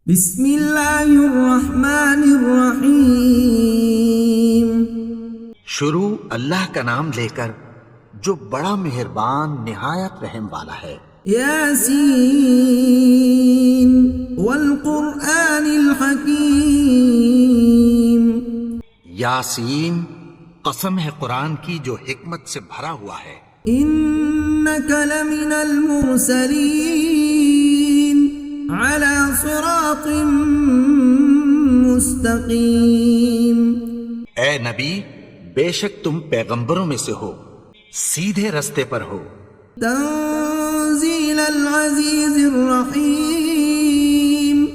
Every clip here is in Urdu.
بسم اللہ الرحمن الرحیم۔ شروع اللہ کا نام لے کر جو بڑا مہربان نہایت رحم والا ہے۔ یاسین والقرآن الحکیم۔ یاسین، قسم ہے قرآن کی جو حکمت سے بھرا ہوا ہے۔ انک لمن المرسلین علی صراط مستقیم۔ اے نبی، بے شک تم پیغمبروں میں سے ہو، سیدھے رستے پر ہو۔ تنزیل العزیز الرحیم۔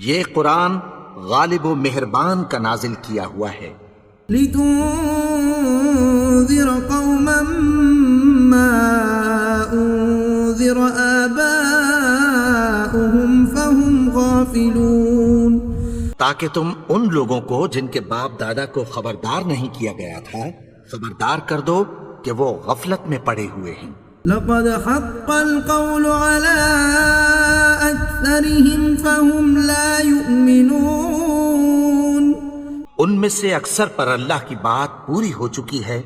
یہ قرآن غالب و مہربان کا نازل کیا ہوا ہے۔ لتنذر قوما ما انذر آباؤهم فهم غافلون۔ تاکہ تم ان لوگوں کو جن کے باپ دادا کو خبردار نہیں کیا گیا تھا خبردار کر دو کہ وہ غفلت میں پڑے ہوئے ہیں۔ لقد حق القول على أكثرهم فهم لا يؤمنون۔ ان میں سے اکثر پر اللہ کی بات پوری ہو چکی ہے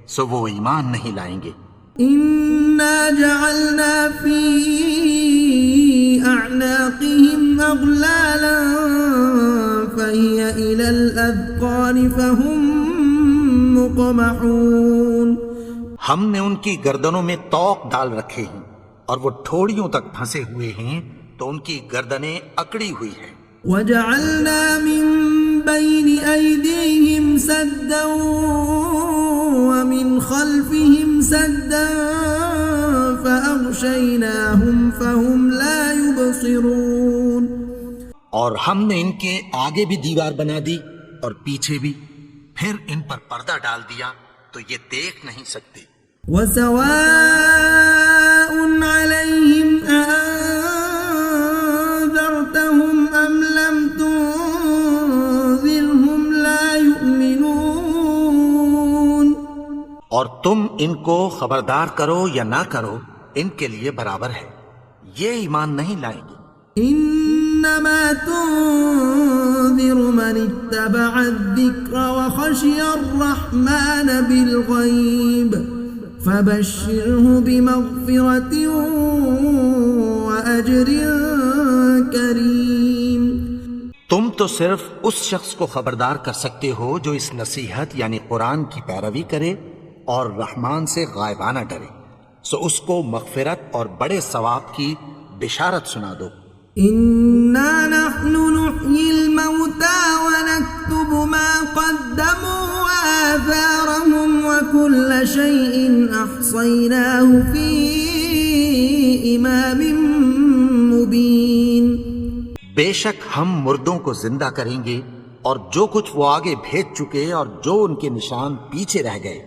سو وہ ایمان نہیں لائیں گے۔ إنا جعلنا في أعناقهم أغلالا فهي إلى الأذقان فهم مقمحون۔ ہم نے ان کی گردنوں میں طوق ڈال رکھے ہیں اور وہ ٹھوڑیوں تک پھنسے ہوئے ہیں تو ان کی گردنیں اکڑی ہوئی ہیں۔ وجعلنا من بين أيديهم سدا ومن خلفهم سدا فأغشيناهم فهم لا يبصرون۔ اور ہم نے ان کے آگے بھی دیوار بنا دی اور پیچھے بھی، پھر ان پر پردہ ڈال دیا تو یہ دیکھ نہیں سکتے۔ وسواء عليهم أأنذرتهم أم لم تنذرهم لا يؤمنون۔ اور تم ان کو خبردار کرو یا نہ کرو ان کے لیے برابر ہے، یہ ایمان نہیں لائیں گے۔ انما تنذر من اتبع الذکر وخشی الرحمن بالغیب فبشره بمغفرة وأجر کریم۔ تم تو صرف اس شخص کو خبردار کر سکتے ہو جو اس نصیحت یعنی قرآن کی پیروی کرے اور رحمان سے غائبانہ ڈرے، سو اس کو مغفرت اور بڑے ثواب کی بشارت سنا دو۔ انا نحن نحيي الموتى ونكتب ما قدموا وآثارهم وكل شيء أحصيناه في إمام مبين۔ بے شک ہم مردوں کو زندہ کریں گے اور جو کچھ وہ آگے بھیج چکے اور جو ان کے نشان پیچھے رہ گئے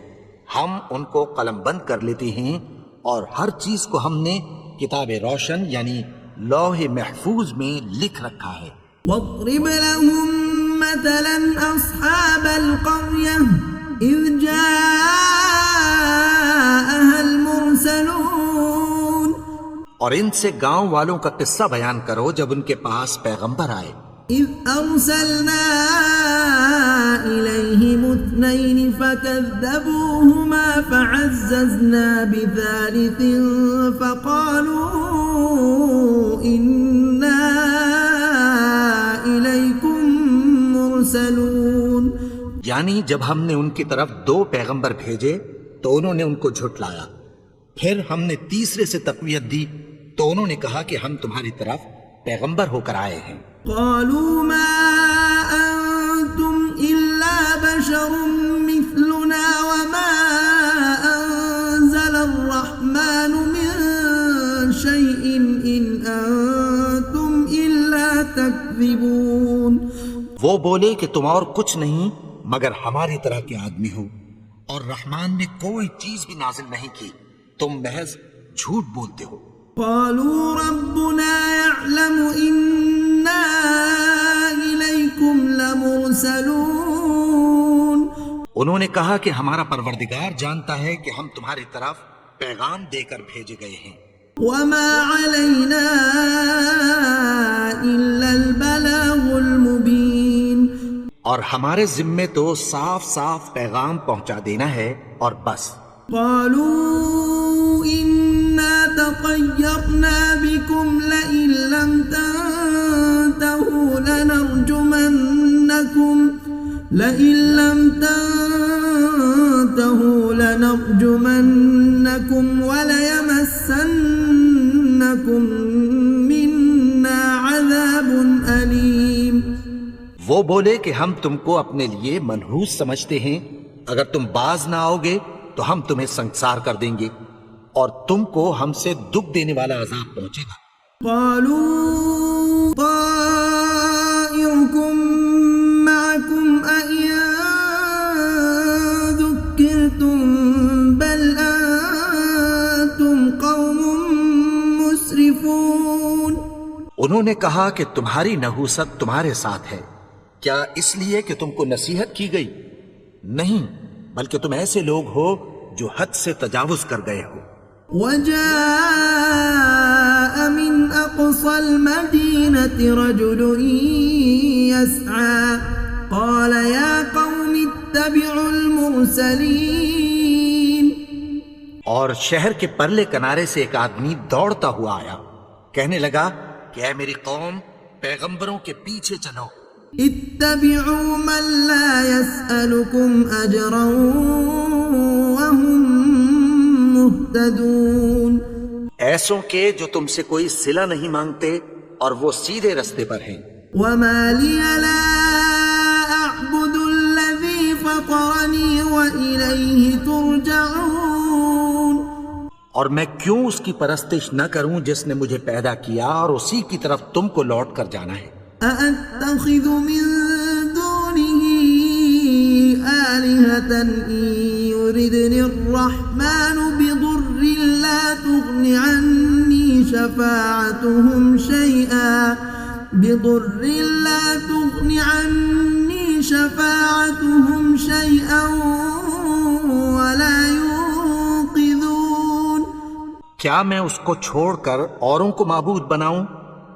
ہم ان کو قلم بند کر لیتے ہیں، اور ہر چیز کو ہم نے کتاب روشن یعنی لوح محفوظ میں لکھ رکھا ہے۔ واضرب لهم مثلا أصحاب القرية إذ جاءها المرسلون۔ اور ان سے گاؤں والوں کا قصہ بیان کرو جب ان کے پاس پیغمبر آئے۔ إذ أرسلنا إليهم اثنين فكذبوهما فعززنا بثالث فقالوا إنا إليكم مرسلون۔ یعنی جب ہم نے ان کی طرف دو پیغمبر بھیجے تو انہوں نے ان کو جھٹلایا، پھر ہم نے تیسرے سے تقویت دی تو انہوں نے کہا کہ ہم تمہاری طرف پیغمبر ہو کر آئے ہیں۔ قالوا ما أنتم إلا بشر مثلنا وما أنزل الرحمن من شيء إن أنتم إلا تكذبون۔ وہ بولے کہ تم اور کچھ نہیں مگر ہماری طرح کے آدمی ہو، اور رحمان نے کوئی چیز بھی نازل نہیں کی، تم محض جھوٹ بولتے ہو۔ قالوا ربنا يعلم إنا إليكم لمرسلون۔ انہوں نے کہا کہ ہمارا پروردگار جانتا ہے کہ ہم تمہاری طرف پیغام دے کر بھیجے گئے ہیں۔ وما علينا إلا البلاغ اور ہمارے ذمے تو صاف صاف پیغام پہنچا دینا ہے اور بس. قالوا إنا تطيرنا بكم لئن لم تنتهوا لنرجمنكم وليمسنكم منا عذاب أليم. وہ بولے کہ ہم تم کو اپنے لیے منحوس سمجھتے ہیں، اگر تم باز نہ آؤ گے تو ہم تمہیں سنسار کر دیں گے اور تم کو ہم سے دکھ دینے والا عذاب پہنچے گا. قالوا طائركم معكم أئن ذكرتم بل أنتم قوم مسرفون. انہوں نے کہا کہ تمہاری نحوست تمہارے ساتھ ہے، کیا اس لیے کہ تم کو نصیحت کی گئی؟ نہیں، بلکہ تم ایسے لوگ ہو جو حد سے تجاوز کر گئے ہو. وجاء من أقصى المدينة رجل يسعى قال يا قوم اتبعوا المرسلين. اور شہر کے پرلے کنارے سے ایک آدمی دوڑتا ہوا آیا، کہنے لگا کہ اے میری قوم، پیغمبروں کے پیچھے چلو. اتبعوا من لا يسألكم أجرا وهم مهتدون. ایسوں کے جو تم سے کوئی صلہ نہیں مانگتے اور وہ سیدھے رستے پر ہیں. وما لي لا أعبد الذي فطرني وإليه ترجعون. اور میں کیوں اس کی پرستش نہ کروں جس نے مجھے پیدا کیا اور اسی کی طرف تم کو لوٹ کر جانا ہے. أأتخذ من دونه آلهة إن يردني الرحمن بضر لا تغن عني شفاعتهم شيئا ولا ينقذون. کیا میں اس کو چھوڑ کر اوروں کو معبود بناؤں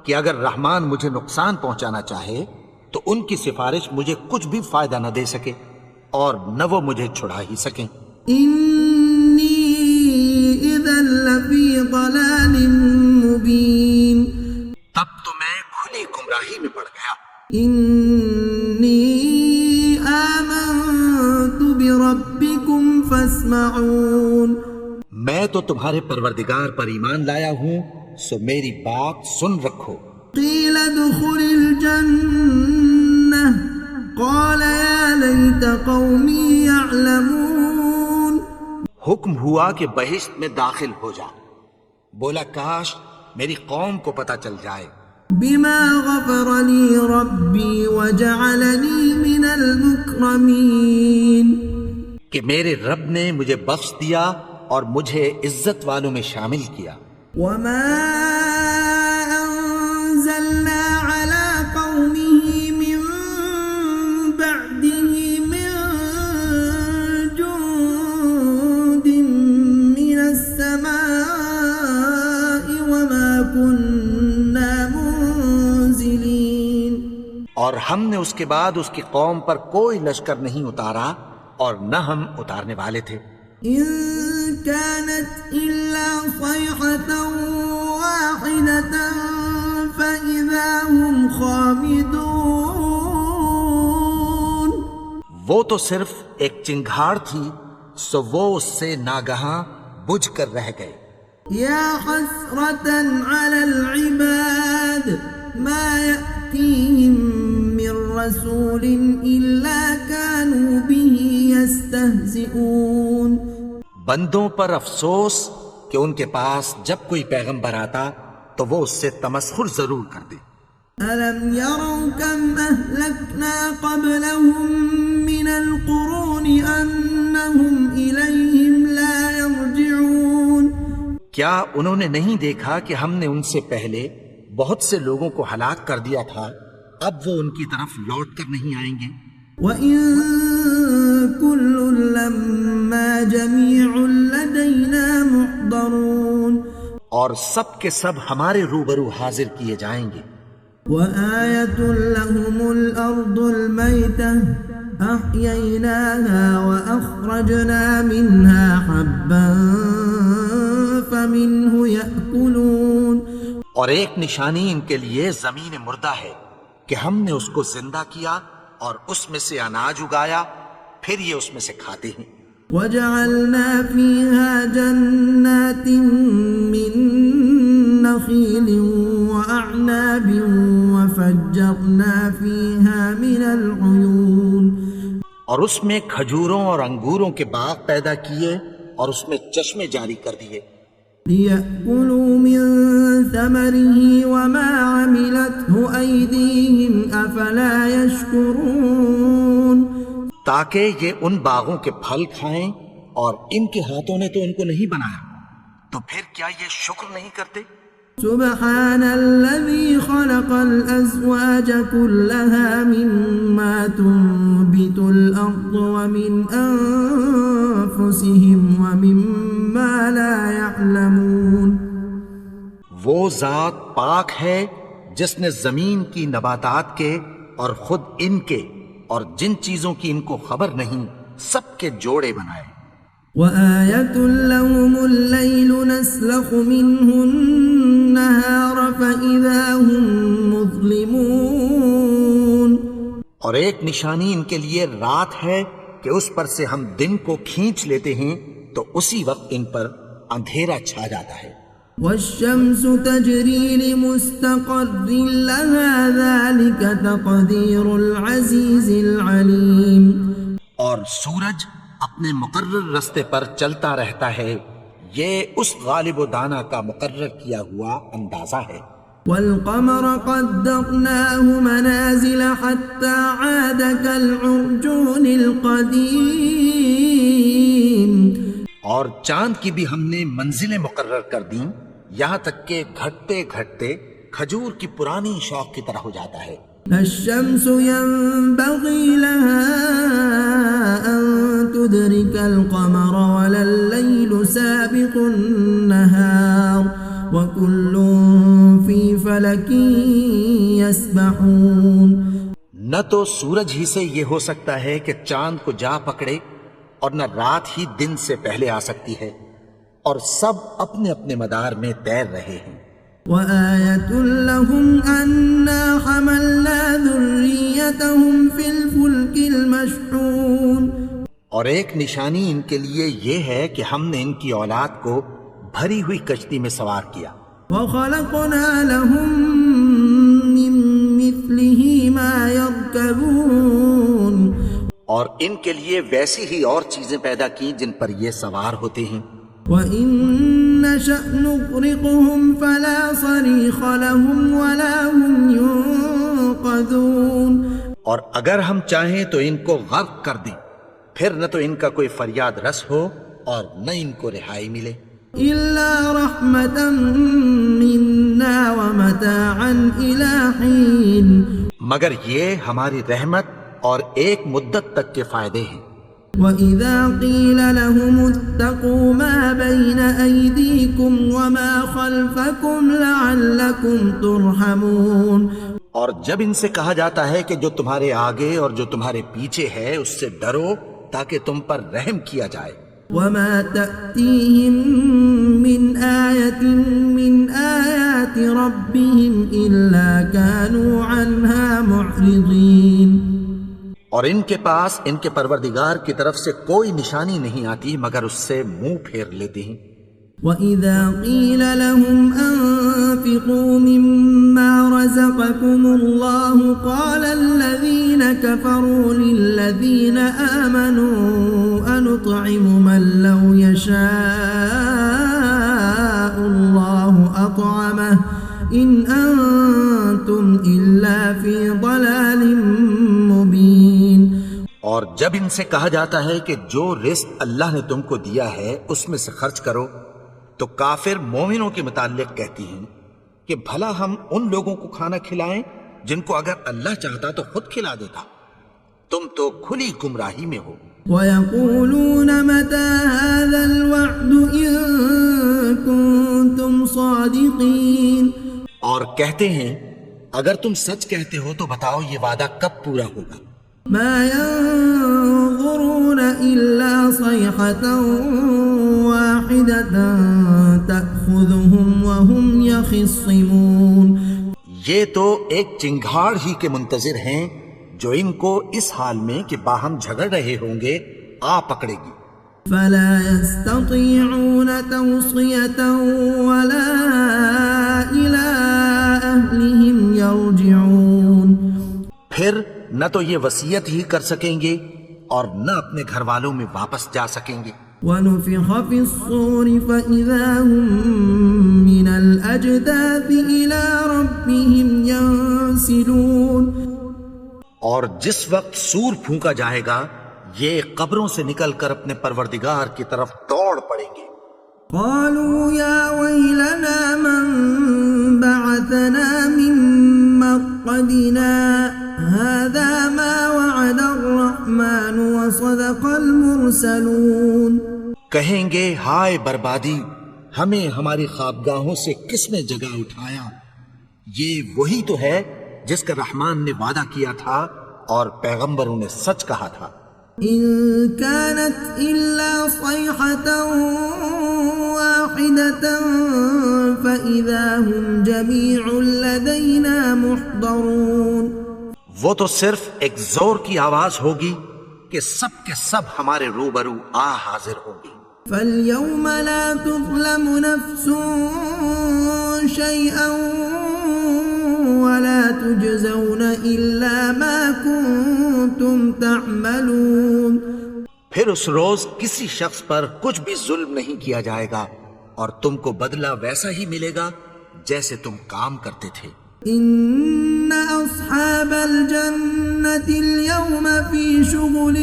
کہ اگر رحمان مجھے نقصان پہنچانا چاہے تو ان کی سفارش مجھے کچھ بھی فائدہ نہ دے سکے اور نہ وہ مجھے چھڑا ہی سکیں. انی اذا لفی ضلال مبین. تب تو میں کھلی گمراہی میں پڑ گیا. انی آمنت بربکم فاسمعون. میں تو تمہارے پروردگار پر ایمان لایا ہوں، سو میری بات سن رکھو. قیل ادخل الجنہ قال یا لیت قومی یعلمون. حکم ہوا کہ بہشت میں داخل ہو جا. بولا کاش میری قوم کو پتہ چل جائے. بما غفر لی ربی وجعلنی من المکرمین. کہ میرے رب نے مجھے بخش دیا اور مجھے عزت والوں میں شامل کیا. وما أنزلنا على قومه من بعده من جند من السماء وما كنا منزلين. اور ہم نے اس کے بعد اس کی قوم پر کوئی لشکر نہیں اتارا اور نہ ہم اتارنے والے تھے. إن كانت إلا صيحة واحدة فإذا هم خامدون. وہ تو صرف ایک چنگھاڑ تھی، سو وہ اس سے ناگہاں بجھ کر رہ گئے. يا حسرة على العباد ما يأتيهم من رسول إلا كانوا به يستهزئون. بندوں پر افسوس کہ ان کے پاس جب کوئی پیغمبر آتا تو وہ اس سے تمسخر ضرور کرتے. ألم يروا كم أهلكنا قبلهم من القرون أنهم إليهم لا يرجعون. کیا انہوں نے نہیں دیکھا کہ ہم نے ان سے پہلے بہت سے لوگوں کو ہلاک کر دیا تھا، اب وہ ان کی طرف لوٹ کر نہیں آئیں گے. وَإِن كُلٌّ لَّمَّا جَمِيعٌ لَّدَيْنَا مُحْضَرُونَ. اور سب کے سب ہمارے روبرو حاضر کیے جائیں گے. وَآيَةٌ لَّهُمُ الأرض الميتة أحييناها وأخرجنا منها حبا فمنه يأكلون. اور ایک نشانی ان کے لیے زمین مردہ ہے کہ ہم نے اس کو زندہ کیا اور اس میں سے اناج اگایا، پھر یہ اس میں سے کھاتے ہیں. وجعلنا فيها جنات من نخيل وأعناب وفجرنا فيها من العيون. اور اس میں کھجوروں اور انگوروں کے باغ پیدا کیے اور اس میں چشمے جاری کر دیے. ليأكلوا من ثمره وما عملته أيديهم أفلا يشكرون. تاکہ یہ ان باغوں کے پھل کھائیں اور ان کے ہاتھوں نے تو ان کو نہیں بنایا، تو پھر کیا یہ شکر نہیں کرتے؟ سبحان الذي خلق الأزواج كلها مما تنبت الأرض ومن أنفسهم ومما لا يعلمون. وہ ذات پاک ہے جس نے زمین کی نباتات کے اور خود ان کے اور جن چیزوں کی ان کو خبر نہیں سب کے جوڑے بنائے. وآية لهم الليل نسلخ منه النهار فإذا هم مظلمون. اور ایک نشانی ان کے لیے رات ہے کہ اس پر سے ہم دن کو کھینچ لیتے ہیں تو اسی وقت ان پر اندھیرا چھا جاتا ہے. والشمس تجري لمستقر لها ذلك تقدير العزيز العليم. اور سورج اپنے مقرر رستے پر چلتا رہتا ہے، یہ اس غالب و دانا کا مقرر کیا ہوا اندازہ ہے. والقمر قدرناه منازل حتى عاد كالعرجون القديم. اور چاند کی بھی ہم نے منزلیں مقرر کر دیں یہاں تک کہ گھٹتے گھٹتے کھجور کی پرانی شوق کی طرح ہو جاتا ہے. الشمس ينبغي لها أن تدرك القمر ولا الليل سابق النهار وكل في فلك يسبحون. نہ تو سورج ہی سے یہ ہو سکتا ہے کہ چاند کو جا پکڑے اور نہ رات ہی دن سے پہلے آ سکتی ہے، اور سب اپنے اپنے مدار میں تیر رہے ہیں. وآية لهم أنا حملنا ذريتهم في الفلك المشحون. اور ایک نشانی ان کے لیے یہ ہے کہ ہم نے ان کی اولاد کو بھری ہوئی کشتی میں سوار کیا. وخلقنا لهم من مثله ما يركبون. اور ان کے لیے ویسی ہی اور چیزیں پیدا کی جن پر یہ سوار ہوتے ہیں. وَإِن نَّشَأْ نُغْرِقْهُمْ فَلَا صَرِيخَ لَهُمْ وَلَا هُمْ يُنقَذُونَ. اور اگر ہم چاہیں تو ان کو غرق کر دیں، پھر نہ تو ان کا کوئی فریاد رس ہو اور نہ ان کو رہائی ملے. إِلَّا رَحْمَةً مِنَّا وَمَتَاعًا إِلَى حِينٍ. مگر یہ ہماری رحمت اور ایک مدت تک کے فائدے ہیں. وَإِذَا قِيلَ لَهُمُ اتَّقُوا مَا بَيْنَ أَيْدِيكُمْ وَمَا خَلْفَكُمْ لَعَلَّكُمْ تُرْحَمُونَ. اور جب ان سے کہا جاتا ہے کہ جو تمہارے آگے اور جو تمہارے پیچھے ہے اس سے ڈرو تاکہ تم پر رحم کیا جائے. وَمَا تَأْتِيهِم مِّنْ آيَةٍ مِّنْ آيَاتِ رَبِّهِمْ إِلَّا كَانُوا عَنْهَا مُعْرِضِينَ. اور ان کے پاس ان کے پروردگار کی طرف سے کوئی نشانی نہیں آتی مگر اس سے منہ پھیر لیتے ہیں. وَإِذَا قِيلَ لَهُمْ أَنفِقُوا مِمَّا رَزَقَكُمُ اللَّهُ قَالَ الَّذِينَ كَفَرُوا لِلَّذِينَ آمَنُوا أَنُطْعِمُ مَن لَّوْ يَشَاءُ اللَّهُ أَطْعَمَهُ إِنْ أَنتُمْ إِلَّا فِي ضَلَالٍ مُبِينٍ. اور جب ان سے کہا جاتا ہے کہ جو رزق اللہ نے تم کو دیا ہے اس میں سے خرچ کرو تو کافر مومنوں کے متعلق کہتی ہیں کہ بھلا ہم ان لوگوں کو کھانا کھلائیں جن کو اگر اللہ چاہتا تو خود کھلا دیتا. تم تو کھلی گمراہی میں ہو. وَيَقُولُونَ مَتَى هَذَا الْوَعْدُ إِن كُنتُمْ صَادِقِينَ. اور کہتے ہیں اگر تم سچ کہتے ہو تو بتاؤ یہ وعدہ کب پورا ہوگا؟ ما ينظرون إلا صيحة واحدة تأخذهم وهم يخصمون. یہ تو ایک چنگھاڑ ہی کے منتظر ہیں جو ان کو اس حال میں کہ باہم جھگڑ رہے ہوں گے آ پکڑے گی. فلا يستطيعون توصية ولا إلى أهلهم يرجعون. پھر نہ تو یہ وصیت ہی کر سکیں گے اور نہ اپنے گھر والوں میں واپس جا سکیں گے. ونفخ في الصور فإذا هم من الأجداث إلى ربهم ينسلون. اور جس وقت سور پھونکا جائے گا یہ قبروں سے نکل کر اپنے پروردگار کی طرف دوڑ پڑیں گے. قالوا يا ويلنا من بعثنا من مرقدنا هذا ما وعد الرحمن وصدق المرسلون. کہیں گے ہائے بربادی، ہمیں ہماری خوابگاہوں سے کس نے جگہ اٹھایا؟ یہ وہی تو ہے جس کا رحمان نے وعدہ کیا تھا اور پیغمبروں نے سچ کہا تھا. إن كانت إلا صيحة واحدة فإذا هم جميع لدينا محضرون. وہ تو صرف ایک زور کی آواز ہوگی کہ سب کے سب ہمارے روبرو آ حاضر ہوں گی. فاليوم لا تظلم نفس شيئا ولا تجزون إلا ما كنتم تعملون. پھر اس روز کسی شخص پر کچھ بھی ظلم نہیں کیا جائے گا اور تم کو بدلہ ویسا ہی ملے گا جیسے تم کام کرتے تھے. إن أصحاب الجنة اليوم في شغل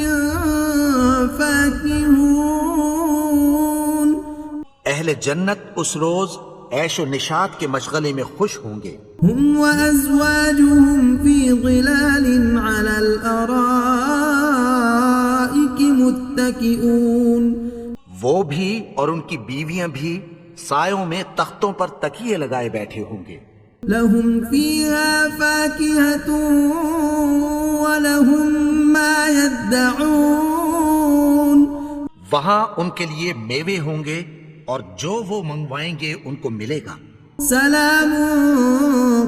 فاكهون. اہل جنت اس روز عیش و نشاط کے مشغلے میں خوش ہوں گے. هم وأزواجهم في ظلال على الأرائك متكئون. وہ بھی اور ان کی بیویاں بھی سایوں میں تختوں پر تکیے لگائے بیٹھے ہوں گے. لهم فيها فاكهة ولهم ما يدعون. وہاں ان کے لیے میوے ہوں گے اور جو وہ منگوائیں گے ان کو ملے گا. سلام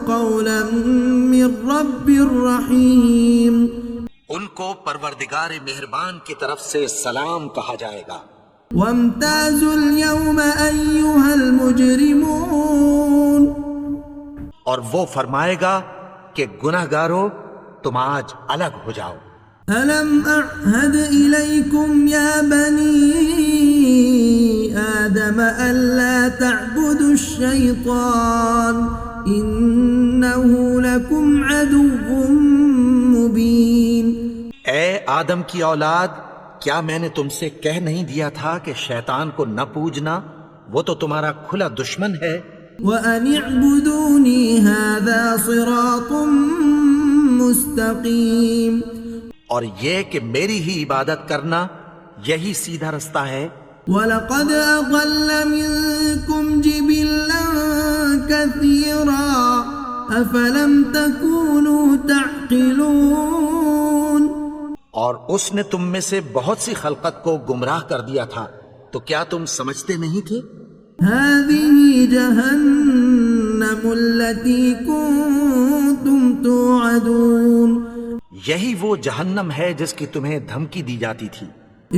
قولا من رب رحیم. ان کو پروردگار مہربان کی طرف سے سلام کہا جائے گا. وامتازوا اليوم أيها المجرمون. اور وہ فرمائے گا کہ گناہگارو تم آج الگ ہو جاؤ. ألم أعهد إليكم يا بني آدم ألا تعبدوا الشيطان إنه لكم عدو مبين. اے آدم کی اولاد، کیا میں نے تم سے کہہ نہیں دیا تھا کہ شیطان کو نہ پوجنا، وہ تو تمہارا کھلا دشمن ہے. وَأَنِ اعْبُدُونِي هَذَا صِرَاطٌ مُسْتَقِيمٌ. اور یہ کہ میری ہی عبادت کرنا یہی سیدھا رستہ ہے. وَلَقَدْ أَضَلَّ مِنكُمْ جِبِلًّا كَثِيرًا أَفَلَمْ تَكُونُوا تَعْقِلُونَ. اور اس نے تم میں سے بہت سی خلقت کو گمراہ کر دیا تھا، تو کیا تم سمجھتے نہیں تھے؟ هَذِهِ جَهَنَّمُ الَّتِي كُنتُمْ تُوعَدُونَ. یہی وہ جہنم ہے جس کی تمہیں دھمکی دی جاتی تھی.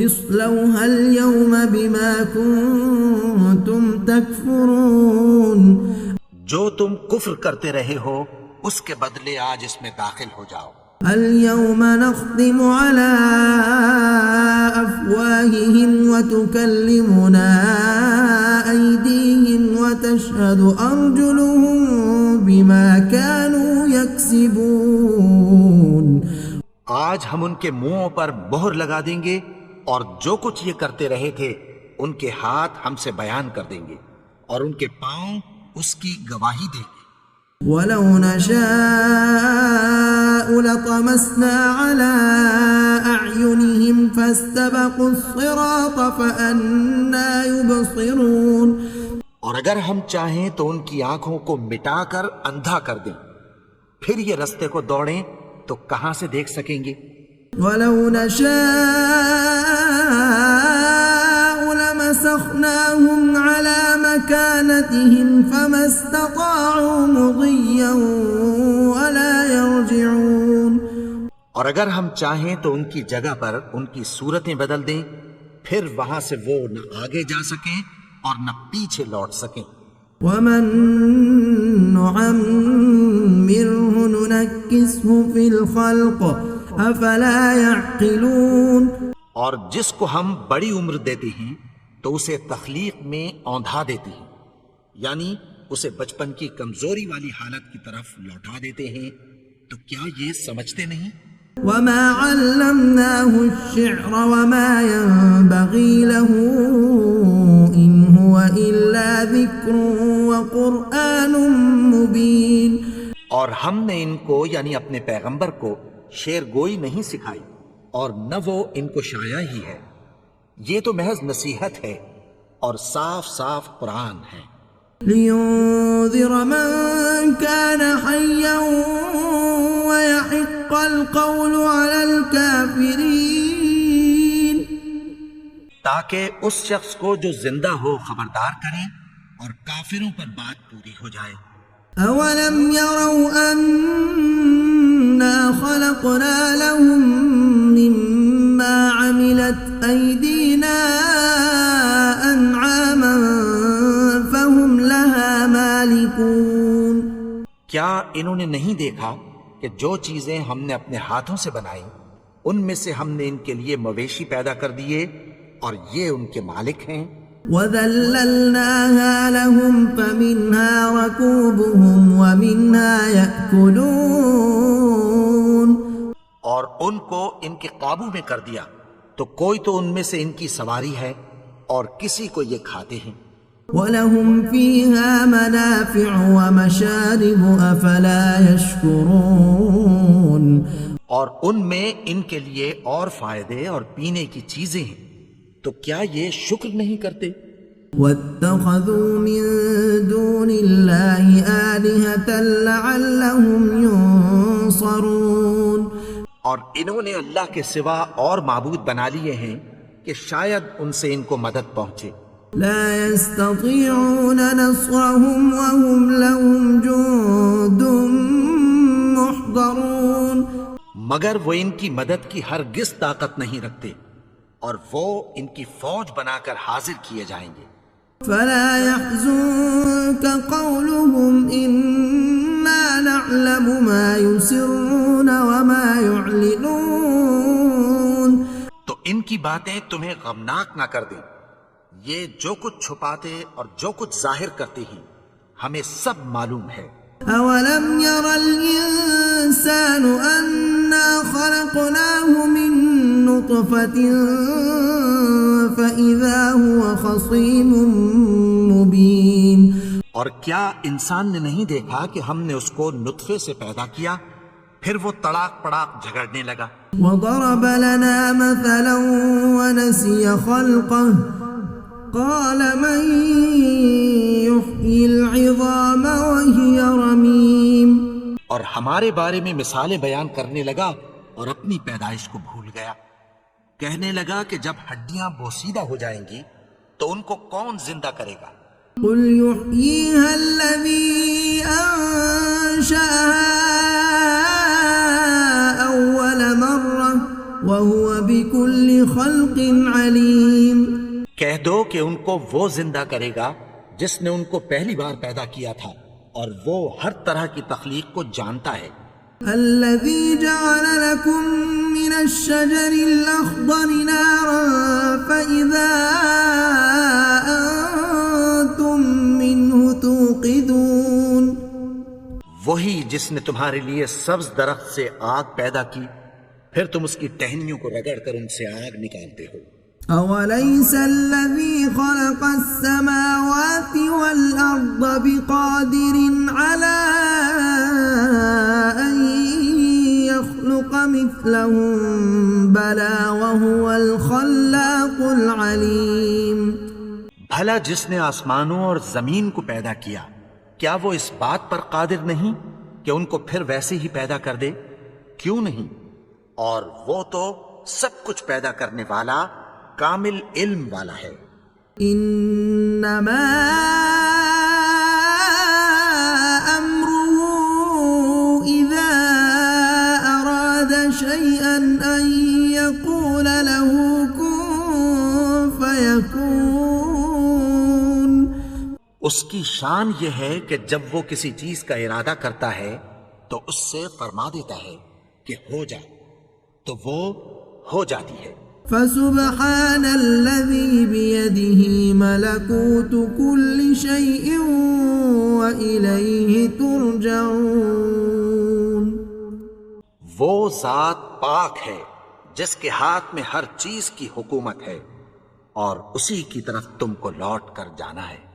اصلوها اليوم بما كنتم تكفرون. جو تم کفر کرتے رہے ہو اس کے بدلے آج اس میں داخل ہو جاؤ. اليوم نختم على أفواههم وتكلمنا أيديهم وتشهد أرجلهم بما كانوا يكسبون. آج ہم ان کے منہوں پر مہر لگا دیں گے اور جو کچھ یہ کرتے رہے تھے ان کے ہاتھ ہم سے بیان کر دیں گے اور ان کے پاؤں اس کی گواہی دیں گے. وَلَوْ نَشَاءُ لَطَمَسْنَا عَلَىٰ أَعْيُنِهِمْ فَاسْتَبَقُوا الصِّرَاطَ فَأَنَّىٰ يُبْصِرُونَ. اور اگر ہم چاہیں تو ان کی آنکھوں کو مٹا کر اندھا کر دیں، پھر یہ رستے کو دوڑیں تو کہاں سے دیکھ سکیں گے؟ ولو نشاء لمسخناهم على مكانتهم فما استطاعوا مضيا ولا يرجعون. اور اگر ہم چاہیں تو ان کی جگہ پر ان کی صورتیں بدل دیں، پھر وہاں سے وہ نہ آگے جا سکیں اور نہ پیچھے لوٹ سکیں. ومن نعمره ننكسه في الخلق افلا يعقلون. اور جس کو ہم بڑی عمر دیتے ہیں تو اسے تخلیق میں اوندھا دیتے ہیں، یعنی اسے بچپن کی کمزوری والی حالت کی طرف لوٹا دیتے ہیں. تو کیا یہ سمجھتے نہیں؟ وما علمناه الشعر وما ينبغي له إن هو إلا ذكر وقرآن مبين. اور ہم نے ان کو یعنی اپنے پیغمبر کو شعر گوئی نہیں سکھائی اور نہ وہ ان کو شاعری ہی ہے، یہ تو محض نصیحت ہے اور صاف صاف قرآن ہے. لينذر من كان حيا ويحق القول على الكافرين. تاکہ اس شخص کو جو زندہ ہو خبردار کریں اور کافروں پر بات پوری ہو جائے. أولم يروا أنا خلقنا لهم مما عملت أيدينا أنعاما فهم لها مالكون. کیا انہوں نے نہیں دیکھا کہ جو چیزیں ہم نے اپنے ہاتھوں سے بنائی ان میں سے ہم نے ان کے لیے مویشی پیدا کر دیے اور یہ ان کے مالک ہیں. وَذَلَّلْنَاهَا لَهُمْ فَمِنْهَا رَكُوبُهُمْ وَمِنْهَا يَأْكُلُونَ. اور ان کو ان کے قابو میں کر دیا تو کوئی تو ان میں سے ان کی سواری ہے اور کسی کو یہ کھاتے ہیں. وَلَهُمْ فِيهَا مَنَافِعُ وَمَشَارِبُ أَفَلَا يَشْكُرُونَ. اور ان میں ان کے لیے اور فائدے اور پینے کی چیزیں ہیں، تو کیا یہ شکر نہیں کرتے؟ وَاتَّخَذُوا مِن دُونِ اللَّهِ آلِهَةً لَعَلَّهُمْ يُنصَرُونَ. اور انہوں نے اللہ کے سوا اور معبود بنا لیے ہیں کہ شاید ان سے ان کو مدد پہنچے. لا يستطيعون نصرهم وهم لهم جند محضرون. مگر وہ ان کی مدد کی ہرگز طاقت نہیں رکھتے اور وہ ان کی فوج بنا کر حاضر کیے جائیں گے. فلا يحزنك قولهم إنا نعلم ما يسرون وما يعلنون. تو ان کی باتیں تمہیں غمناک نہ کر دیں، یہ جو کچھ چھپاتے اور جو کچھ ظاہر کرتے ہیں ہمیں سب معلوم ہے. أولم ير الإنسان أنا خلقناه من نطفة فإذا هو خصيم مبين. اور کیا انسان نے نہیں دیکھا کہ ہم نے اس کو نطفے سے پیدا کیا پھر وہ تڑاک پڑاک جھگڑنے لگا. وضرب لنا مثلا ونسي خلقه قال من يحيي العظام وهي رميم. اور ہمارے بارے میں مثالیں بیان کرنے لگا اور اپنی پیدائش کو بھول گیا. کہنے لگا کہ جب ہڈیاں بوسیدہ ہو جائیں گی تو ان کو کون زندہ کرے گا؟ قل يحييها الذي أنشأها أول مرة وهو بكل خلق عليم. کہہ دو کہ ان کو وہ زندہ کرے گا جس نے ان کو پہلی بار پیدا کیا تھا اور وہ ہر طرح کی تخلیق کو جانتا ہے. الذي جعل لكم من الشجر الأخضر نارا فإذا أنتم منه توقدون. وہی جس نے تمہارے لیے سبز درخت سے آگ پیدا کی پھر تم اس کی ٹہنیوں کو رگڑ کر ان سے آگ نکالتے ہو. أوليس الذي خلق السماوات والأرض بقادر على أن يخلق مثلهم بلى وهو الخلاق العليم. بھلا جس نے آسمانوں اور زمین کو پیدا کیا کیا وہ اس بات پر قادر نہیں کہ ان کو پھر ویسے ہی پیدا کر دے؟ کیوں نہیں؟ اور وہ تو سب کچھ پیدا کرنے والا کامل علم والا ہے۔ انما امره اذا اراد شيئا ان يقول له كن فيكون۔ اس کی شان یہ ہے کہ جب وہ کسی چیز کا ارادہ کرتا ہے تو اس سے فرما دیتا ہے کہ ہو جا، تو وہ ہو جاتی ہے۔ فسبحان الذي بيده ملكوت كل شيء وإليه ترجعون۔ وہ ذات پاک ہے جس کے ہاتھ میں ہر چیز کی حکومت ہے، اور اسی کی طرف تم کو لوٹ کر جانا ہے۔